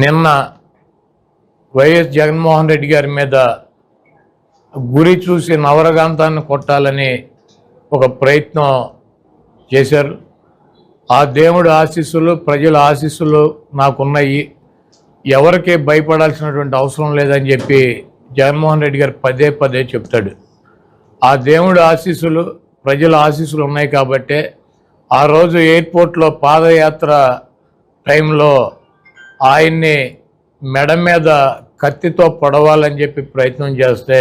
నిన్న వైఎస్ జగన్మోహన్ రెడ్డి గారి మీద గురి చూసి నవరకాంతాన్ని కొట్టాలని ఒక ప్రయత్నం చేశారు. ఆ దేవుడి ఆశీస్సులు, ప్రజల ఆశీస్సులు నాకున్నాయి, ఎవరికి భయపడాల్సినటువంటి అవసరం లేదని చెప్పి జగన్మోహన్ రెడ్డి గారు పదే పదే చెప్తాడు. ఆ దేవుడి ఆశీస్సులు, ప్రజల ఆశీస్సులు ఉన్నాయి కాబట్టే ఆ రోజు ఎయిర్పోర్ట్లో పాదయాత్ర టైంలో ఆయన్ని మెడ మీద కత్తితో పొడవాలని చెప్పి ప్రయత్నం చేస్తే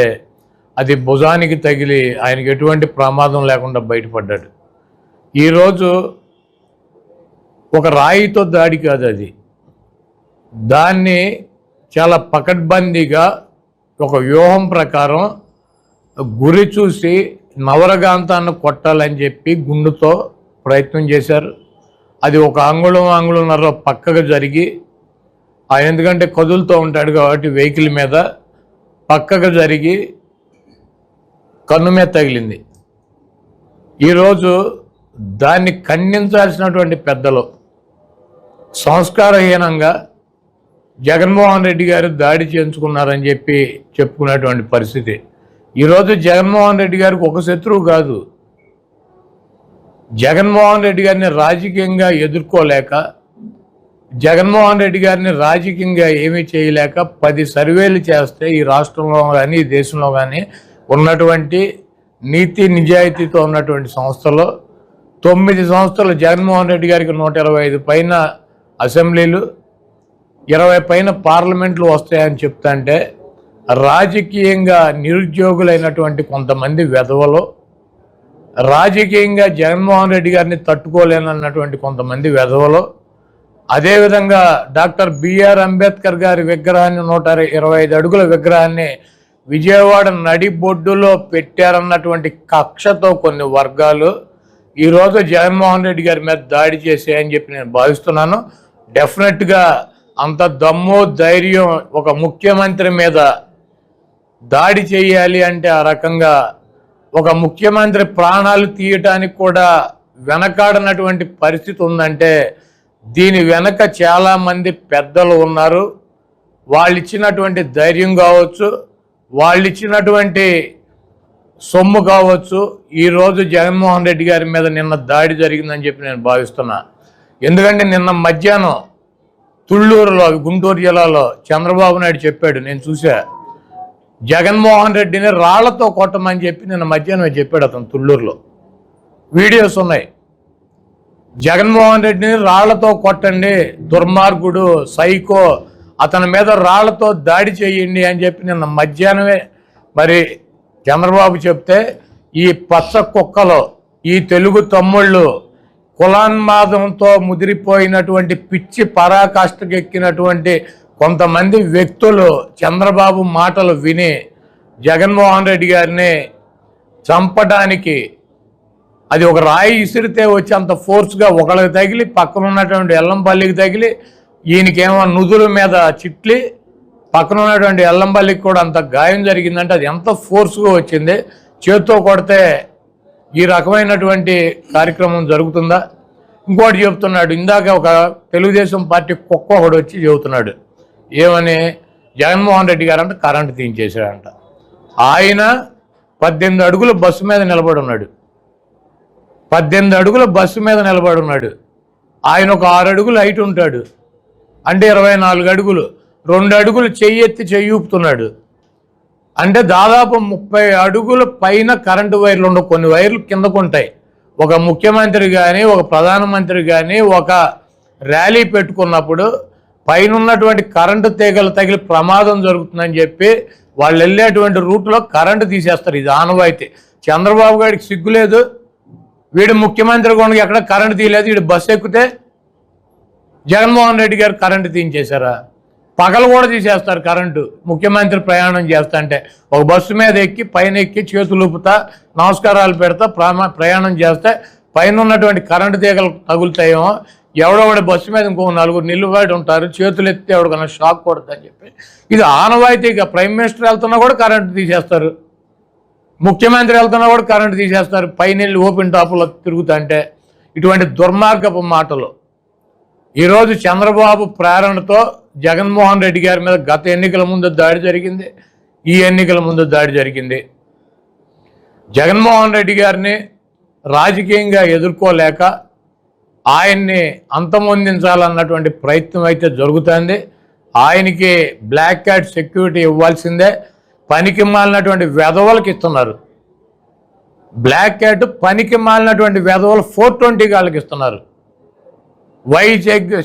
అది భుజానికి తగిలి ఆయనకి ఎటువంటి ప్రమాదం లేకుండా బయటపడ్డాడు. ఈరోజు ఒక రాయితో దాడి కాదు, అది దాన్ని చాలా పకడ్బందీగా ఒక వ్యూహం ప్రకారం గురి చూసి నవరకాంతాన్ని కొట్టాలని చెప్పి గుండుతో ప్రయత్నం చేశారు. అది ఒక అంగుళంన్నర పక్కకు జరిగి, ఆయన ఎందుకంటే కదులుతూ ఉంటాడు కాబట్టి వెహికల్ మీద పక్కకు జరిగి కన్ను మీద తగిలింది. ఈరోజు దాన్ని ఖండించాల్సినటువంటి పెద్దలు సంస్కారహీనంగా జగన్మోహన్ రెడ్డి గారు దాడి చేయించుకున్నారని చెప్పి చెప్పుకునేటువంటి పరిస్థితి. ఈరోజు జగన్మోహన్ రెడ్డి గారికి ఒక శత్రువు కాదు, జగన్మోహన్ రెడ్డి గారిని రాజకీయంగా ఎదుర్కోలేక, జగన్మోహన్ రెడ్డి గారిని రాజకీయంగా ఏమీ చేయలేక 10 సర్వేలు చేస్తే ఈ రాష్ట్రంలో కానీ ఈ దేశంలో కానీ ఉన్నటువంటి నీతి నిజాయితీతో ఉన్నటువంటి సంస్థలో 9 సంస్థలు జగన్మోహన్ రెడ్డి గారికి 125 పైన అసెంబ్లీలు, 20 పైన పార్లమెంట్లు వస్తాయని చెప్తుంటే రాజకీయంగా నిరుద్యోగులైనటువంటి కొంతమంది వెధవలు, రాజకీయంగా జగన్మోహన్ రెడ్డి గారిని తట్టుకోలేనన్నటువంటి కొంతమంది వెధవలు, అదేవిధంగా డాక్టర్ బిఆర్ అంబేద్కర్ గారి విగ్రహాన్ని 125 అడుగుల విగ్రహాన్ని విజయవాడ నడిబొడ్డులో పెట్టారన్నటువంటి కక్షతో కొన్ని వర్గాలు ఈరోజు జగన్మోహన్ రెడ్డి గారి మీద దాడి చేసాయని చెప్పి నేను భావిస్తున్నాను. డెఫినెట్గా అంత దమ్ము ధైర్యం ఒక ముఖ్యమంత్రి మీద దాడి చేయాలి అంటే ఆ రకంగా ఒక ముఖ్యమంత్రి ప్రాణాలు తీయటానికి కూడా వెనకాడనటువంటి పరిస్థితి ఉందంటే దీని వెనక చాలామంది పెద్దలు ఉన్నారు. వాళ్ళు ఇచ్చినటువంటి ధైర్యం కావచ్చు, వాళ్ళు ఇచ్చినటువంటి సొమ్ము కావచ్చు, ఈరోజు జగన్మోహన్ రెడ్డి గారి మీద నిన్న దాడి జరిగిందని చెప్పి నేను భావిస్తున్నా. ఎందుకంటే నిన్న మధ్యాహ్నం తుళ్ళూరులో, గుంటూరు జిల్లాలో చంద్రబాబు నాయుడు చెప్పాడు, నేను చూసా, జగన్మోహన్ రెడ్డిని రాళ్లతో కొట్టమని చెప్పి నిన్న మధ్యాహ్నం చెప్పాడు. అతను తుళ్ళూరులో వీడియోస్ ఉన్నాయి. జగన్మోహన్ రెడ్డిని రాళ్లతో కొట్టండి, దుర్మార్గుడు, సైకో, అతని మీద రాళ్లతో దాడి చేయండి అని చెప్పి నిన్న మధ్యాహ్నమే మరి చంద్రబాబు చెప్తే ఈ పచ్చ కుక్కలు, ఈ తెలుగు తమ్ముళ్ళు, కులాన్మాదంతో ముదిరిపోయినటువంటి పిచ్చి పరాకాష్ఠకు ఎక్కినటువంటి కొంతమంది వ్యక్తులు చంద్రబాబు మాటలు విని జగన్మోహన్ రెడ్డి గారిని చంపడానికి అది ఒక రాయి ఇసిరితే వచ్చి అంత ఫోర్స్గా ఒకళ్ళకి తగిలి, పక్కన ఉన్నటువంటి ఎల్లంపల్లికి తగిలి, ఈయనకేమో నుదుల మీద చిట్లి, పక్కన ఉన్నటువంటి ఎల్లంపల్లికి కూడా అంత గాయం జరిగిందంటే అది ఎంత ఫోర్స్గా వచ్చింది. చేత్తో కొడితే ఈ రకమైనటువంటి కార్యక్రమం జరుగుతుందా? ఇంకోటి చెప్తున్నాడు, ఇందాక ఒక తెలుగుదేశం పార్టీ కుక్క ఒకడు వచ్చి చెబుతున్నాడు, ఏమని, జగన్మోహన్ రెడ్డి గారు అంటే కరెంటు తీయించేశాడంట. ఆయన 18 అడుగుల బస్సు మీద నిలబడి ఉన్నాడు, 18 అడుగుల బస్సు మీద నిలబడి ఉన్నాడు. ఆయన ఒక 6 అడుగులు హైట్ ఉంటాడు, అంటే 24 అడుగులు, 2 అడుగులు చెయ్యెత్తి చెయ్యూపుతున్నాడు, అంటే దాదాపు 30 అడుగుల పైన కరెంటు వైర్లు ఉండవు. కొన్ని వైర్లు కిందకు ఉంటాయి. ఒక ముఖ్యమంత్రి కానీ, ఒక ప్రధానమంత్రి కానీ ఒక ర్యాలీ పెట్టుకున్నప్పుడు పైన ఉన్నటువంటి కరెంటు తీగలు తగిలి ప్రమాదం జరుగుతుందని చెప్పి వాళ్ళు వెళ్ళేటువంటి రూట్లో కరెంటు తీసేస్తారు. ఇది ఆనవాయితీ. చంద్రబాబు గారికి సిగ్గులేదు, వీడు ముఖ్యమంత్రి కూడా ఎక్కడ కరెంటు తీయలేదు, వీడు బస్సు ఎక్కితే జగన్మోహన్ రెడ్డి గారు కరెంటు తీయించేశారా? పగలు కూడా తీసేస్తారు కరెంటు. ముఖ్యమంత్రి ప్రయాణం చేస్తా అంటే ఒక బస్సు మీద ఎక్కి పైన ఎక్కి చేతులు ఊపుతా నమస్కారాలు పెడతా ప్రయాణం చేస్తే పైన ఉన్నటువంటి కరెంటు తీగలు తగులుతాయేమో, ఎవడో ఒకటి బస్సు మీద ఇంకో 4 నిలుబడి ఉంటారు, చేతులు ఎత్తే ఎవరికన్నా షాక్ కొడతాని చెప్పి ఇది ఆనవాయితీగా. ప్రైమ్ మినిస్టర్ వెళ్తున్నా కూడా కరెంటు తీసేస్తారు, ముఖ్యమంత్రి వెళ్తున్నా కూడా కరెంటు తీసేస్తారు, పైన ఓపెన్ టాపులో తిరుగుతుంటే. ఇటువంటి దుర్మార్గపు మాటలు ఈరోజు చంద్రబాబు ప్రేరణతో జగన్మోహన్ రెడ్డి గారి మీద గత ఎన్నికల ముందు దాడి జరిగింది, ఈ ఎన్నికల ముందు దాడి జరిగింది. జగన్మోహన్ రెడ్డి గారిని రాజకీయంగా ఎదుర్కోలేక ఆయన్ని అంతమొందించాలన్నటువంటి ప్రయత్నం అయితే జరుగుతుంది. ఆయనకి బ్లాక్ క్యాట్ సెక్యూరిటీ ఇవ్వాల్సిందే. పనికి మాలినటువంటి వెధవలకు ఇస్తున్నారు. బ్లాక్ క్యాట్ పనికి మాలినటువంటి వెధవలు 420 గాళ్ళకి ఇస్తున్నారు. వై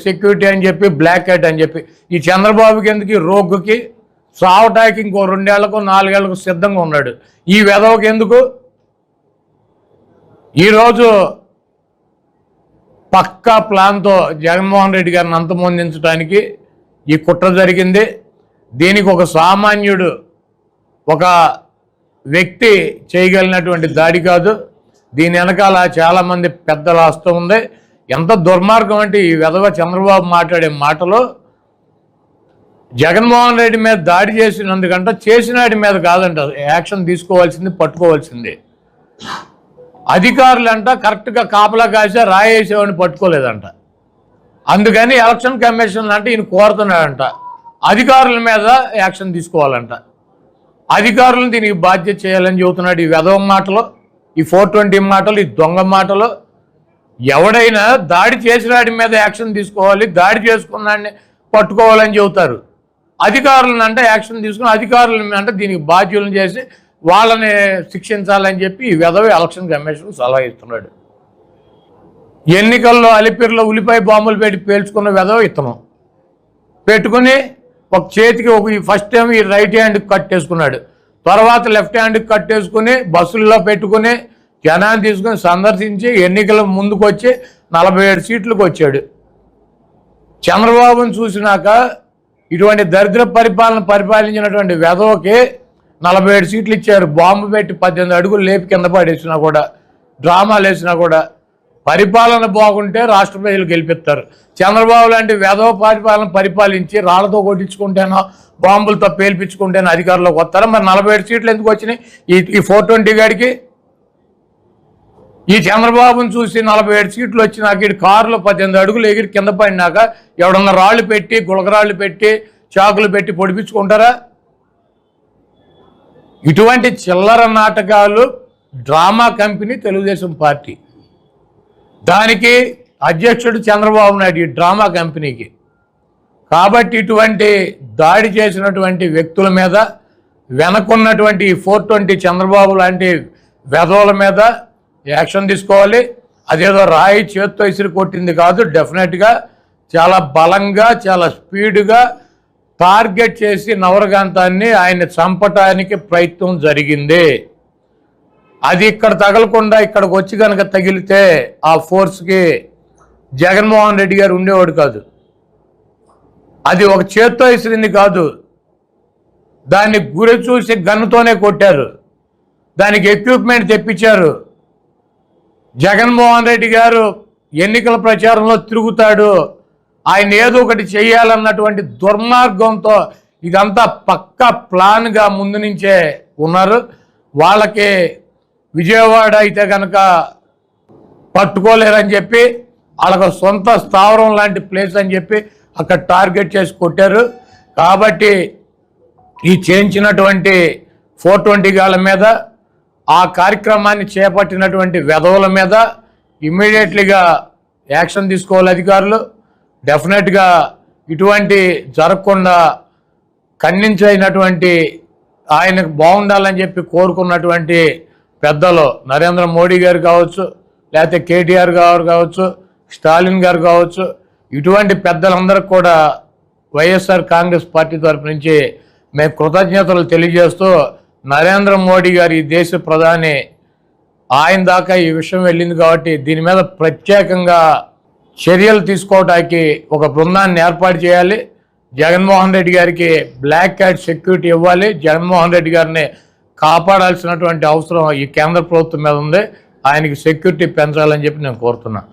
సెక్యూరిటీ అని చెప్పి బ్లాక్ క్యాట్ అని చెప్పి ఈ చంద్రబాబుకి ఎందుకు, రోగ్గుకి సావటానికి ఇంకో 2 ఏళ్లకు 4 ఏళ్లకు సిద్ధంగా ఉన్నాడు. ఈ వెధవకి ఎందుకు? ఈరోజు పక్కా ప్లాన్తో జగన్మోహన్ రెడ్డి గారిని అంతమొందించడానికి ఈ కుట్ర జరిగింది. దీనికి ఒక సామాన్యుడు, ఒక వ్యక్తి చేయగలిగినటువంటి దాడి కాదు. దీని వెనకాల చాలామంది పెద్దల హస్తం ఉంది. ఎంత దుర్మార్గం అంటే ఈ విధవ చంద్రబాబు మాట్లాడే మాటలు జగన్మోహన్ రెడ్డి మీద దాడి చేసినందుకంట చేసినాడి మీద కాదంట యాక్షన్ తీసుకోవాల్సింది, పట్టుకోవాల్సింది. అధికారులంట కరెక్ట్గా కాపలా కాసే రాయేసేవాడిని పట్టుకోలేదంట. అందుకని ఎలక్షన్ కమిషన్ అంటే ఈయన కోరుతున్నాడంట అధికారుల మీద యాక్షన్ తీసుకోవాలంట. అధికారులను దీనికి బాధ్యత చేయాలని చెబుతున్నాడు ఈ వెధవ మాటలు, ఈ 420 మాటలు, ఈ దొంగ మాటలు. ఎవడైనా దాడి చేసినాడి మీద యాక్షన్ తీసుకోవాలి, దాడి చేసుకున్నాడిని పట్టుకోవాలని చెబుతారు. అధికారులను అంటే యాక్షన్ తీసుకుని అధికారులను అంటే దీనికి బాధ్యులను చేసి వాళ్ళని శిక్షించాలని చెప్పి ఈ వెధవ ఎలక్షన్ కమిషన్ సలహా ఇస్తున్నాడు. ఎన్నికల్లో అలిపిరిలో ఉల్లిపాయ బాంబులు పెట్టి పేల్చుకున్న వెధవ ఇతను పెట్టుకుని ఒక చేతికి ఫస్ట్ టైం ఈ రైట్ హ్యాండ్కి కట్టేసుకున్నాడు, తర్వాత లెఫ్ట్ హ్యాండ్కి కట్టేసుకుని బస్సుల్లో పెట్టుకుని జనాన్ని తీసుకుని సందర్శించి ఎన్నికల ముందుకు వచ్చి 47 సీట్లకు వచ్చాడు. చంద్రబాబును చూసినాక ఇటువంటి దరిద్ర పరిపాలించినటువంటి వెధవకి 47 సీట్లు ఇచ్చారు. బాంబు పెట్టి 18 అడుగులు లేపి కింద పడేసినా కూడా, డ్రామాలు వేసినా కూడా. పరిపాలన బాగుంటే రాష్ట్ర ప్రజలు గెలిపిస్తారు. చంద్రబాబు లాంటి వెధవ పరిపాలించి రాళ్లతో కొట్టించుకుంటేనో బాంబులతో పేల్పించుకుంటేనో అధికారంలోకి వస్తారా? మరి 47 సీట్లు ఎందుకు వచ్చినాయి ఈ 420 గాడికి? ఈ చంద్రబాబును చూసి 47 సీట్లు వచ్చినాక ఇటు కారులో 18 అడుగులు ఎగిరి కింద పడినాక ఎవడన్నా రాళ్ళు పెట్టి, గులకరాళ్ళు పెట్టి, చాకులు పెట్టి పొడిపించుకుంటారా? ఇటువంటి చిల్లర నాటకాలు డ్రామా కంపెనీ తెలుగుదేశం పార్టీ. దానికి అధ్యక్షుడు చంద్రబాబు నాయుడు, ఈ డ్రామా కంపెనీకి. కాబట్టి ఇటువంటి దాడి చేసినటువంటి వ్యక్తుల మీద, వెనకున్నటువంటి 420 చంద్రబాబు లాంటి వెధవల మీద యాక్షన్ తీసుకోవాలి. అదేదో రాయి చేత్తో ఇసిరి కొట్టింది కాదు, డెఫినెట్గా చాలా బలంగా, చాలా స్పీడ్గా టార్గెట్ చేసి నవరకాంతాన్ని ఆయన్ని చంపటానికి ప్రయత్నం జరిగింది. అది ఇక్కడ తగలకుండా ఇక్కడికి వచ్చి కనుక తగిలితే ఆ ఫోర్స్కి జగన్మోహన్ రెడ్డి గారు ఉండేవాడు కాదు. అది ఒక చేత్తో ఇసిరింది కాదు, దాన్ని గురి చూసి గన్నుతోనే కొట్టారు. దానికి ఎక్విప్మెంట్ తెప్పించారు. జగన్మోహన్ రెడ్డి గారు ఎన్నికల ప్రచారంలో తిరుగుతాడు, ఆయన ఏదో ఒకటి చేయాలన్నటువంటి దుర్మార్గంతో ఇదంతా పక్కా ప్లాన్గా ముందు నుంచే ఉన్నారు. వాళ్ళకి విజయవాడ అయితే కనుక పట్టుకోలేరని చెప్పి, వాళ్ళకు సొంత స్థావరం లాంటి ప్లేస్ అని చెప్పి అక్కడ టార్గెట్ చేసి కొట్టారు. కాబట్టి ఈ చేయించినటువంటి 420 గాళ్ళ మీద, ఆ కార్యక్రమాన్ని చేపట్టినటువంటి వెధవుల మీద ఇమ్మీడియట్లీగా యాక్షన్ తీసుకోవాలి అధికారులు. డెఫినెట్గా ఇటువంటి జరగకుండా ఖండించైనటువంటి, ఆయనకు బాగుండాలని చెప్పి కోరుకున్నటువంటి పెద్దలు నరేంద్ర మోడీ గారు కావచ్చు, లేకపోతే కేటీఆర్ గారు కావచ్చు, స్టాలిన్ గారు కావచ్చు, ఇటువంటి పెద్దలందరికీ కూడా వైఎస్ఆర్ కాంగ్రెస్ పార్టీ తరఫు నుంచి మేము కృతజ్ఞతలు తెలియజేస్తూ, నరేంద్ర మోడీ గారు ఈ దేశ ప్రధాని, ఆయన దాకా ఈ విషయం వెళ్ళింది కాబట్టి దీని మీద ప్రత్యేకంగా చర్యలు తీసుకోవడానికి ఒక బృందాన్ని ఏర్పాటు చేయాలి. జగన్మోహన్ రెడ్డి గారికి బ్లాక్ క్యాట్ సెక్యూరిటీ ఇవ్వాలి. జగన్మోహన్ రెడ్డి గారిని కాపాడాల్సినటువంటి అవసరం ఈ కేంద్ర ప్రభుత్వం మీద ఉంది. ఆయనకి సెక్యూరిటీ పెంచాలని చెప్పి నేను కోరుతున్నాను.